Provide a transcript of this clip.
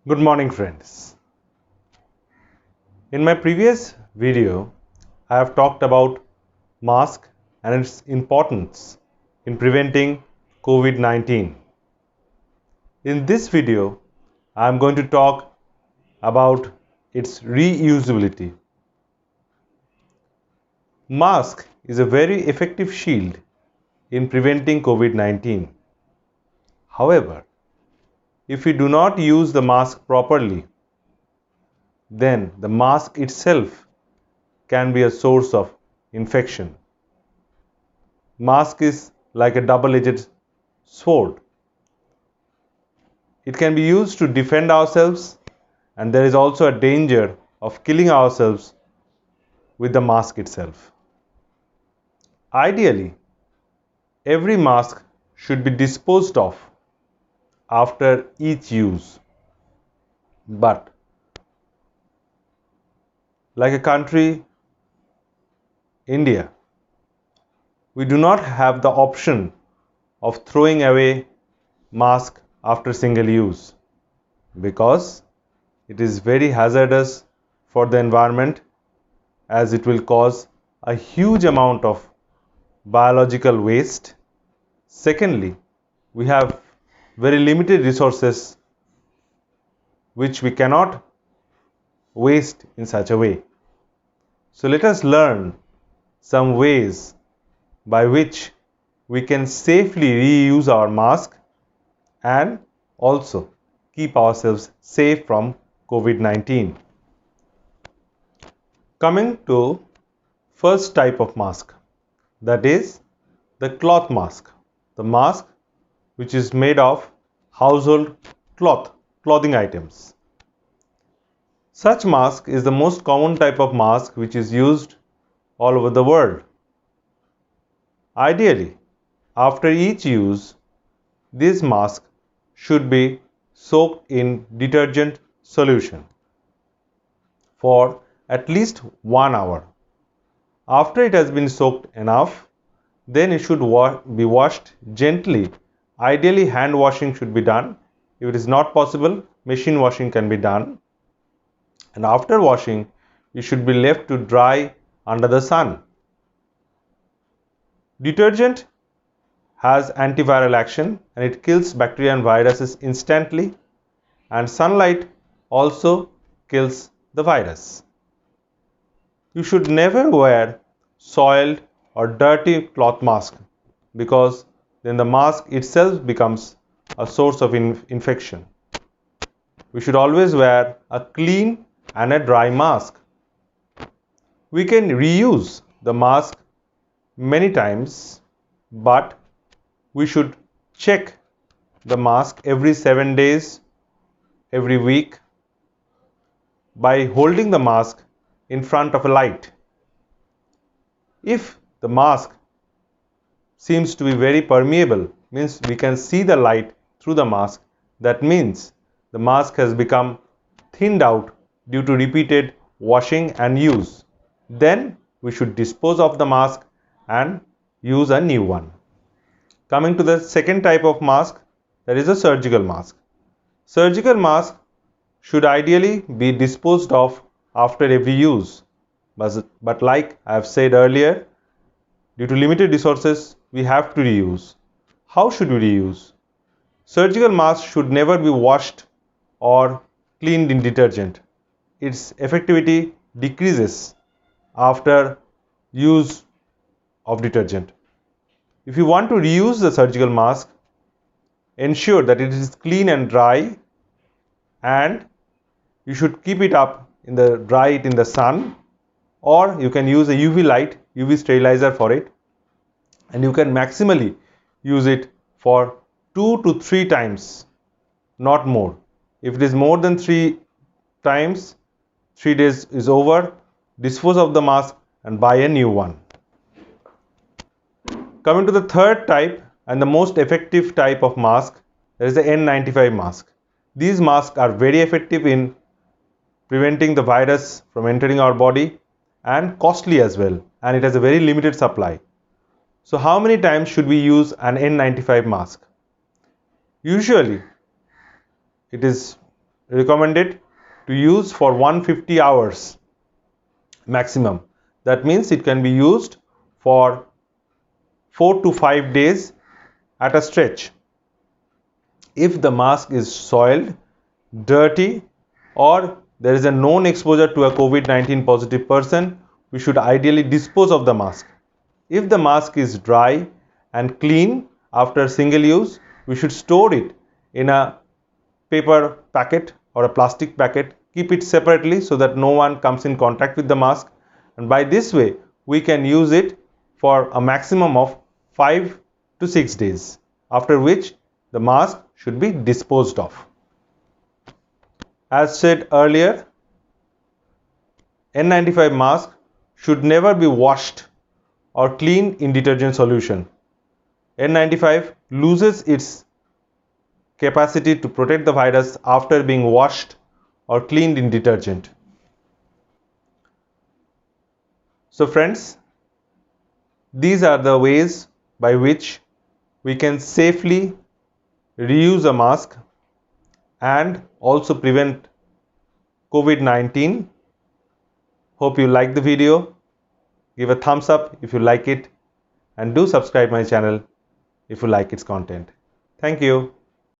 Good morning, friends. In my previous video, I have talked about mask and its importance in preventing COVID-19. In this video, I am going to talk about its reusability. Mask is a very effective shield in preventing COVID-19. However, if we do not use the mask properly, then the mask itself can be a source of infection. Mask is like a double-edged sword. It can be used to defend ourselves, and there is also a danger of killing ourselves with the mask itself. Ideally, every mask should be disposed of after each use. But like a country, India, we do not have the option of throwing away mask after single use because it is very hazardous for the environment, as it will cause a huge amount of biological waste. Secondly, we have very limited resources which we cannot waste in such a way. So let us learn some ways by which we can safely reuse our mask and also keep ourselves safe from COVID-19. Coming to first type of mask, that is the cloth mask. The mask which is made of household clothing items. Such mask is the most common type of mask which is used all over the world. Ideally, after each use, this mask should be soaked in detergent solution for at least 1 hour. After it has been soaked enough, then it should be washed gently. Ideally, hand washing should be done. If it is not possible, machine washing can be done. And after washing, it should be left to dry under the sun. Detergent has antiviral action and it kills bacteria and viruses instantly, and sunlight also kills the virus. You should never wear soiled or dirty cloth mask because then the mask itself becomes a source of infection. We should always wear a clean and a dry mask. We can reuse the mask many times, but we should check the mask every 7 days, every week, by holding the mask in front of a light. If the mask seems to be very permeable, means we can see the light through the mask, that means the mask has become thinned out due to repeated washing and use. Then we should dispose of the mask and use a new one. Coming to the second type of mask, that is a surgical mask. Surgical mask should ideally be disposed of after every use. But like I have said earlier, due to limited resources, we have to reuse. How should we reuse? Surgical mask should never be washed or cleaned in detergent. Its effectivity decreases after use of detergent. If you want to reuse the surgical mask, ensure that it is clean and dry, and you should keep it up dry it in the sun, or you can use a UV light, UV sterilizer for it, and you can maximally use it for 2 to 3 times, not more. If it is more than 3 times, 3 days is over, dispose of the mask and buy a new one. Coming to the third type and the most effective type of mask, that is the N95 mask. These masks are very effective in preventing the virus from entering our body and costly as well, and it has a very limited supply. So how many times should we use an N95 mask? Usually it is recommended to use for 150 hours maximum. That means it can be used for 4 to 5 days at a stretch. If the mask is soiled, dirty, or there is a known exposure to a COVID-19 positive person, we should ideally dispose of the mask. If the mask is dry and clean after single use, we should store it in a paper packet or a plastic packet. Keep it separately so that no one comes in contact with the mask, and by this way we can use it for a maximum of 5 to 6 days, after which the mask should be disposed of. As said earlier, N95 mask should never be washed or cleaned in detergent solution. N95 loses its capacity to protect the virus after being washed or cleaned in detergent. So friends, these are the ways by which we can safely reuse a mask and also prevent COVID-19. Hope you like the video. Give a thumbs up if you like it, and do subscribe my channel if you like its content. Thank you.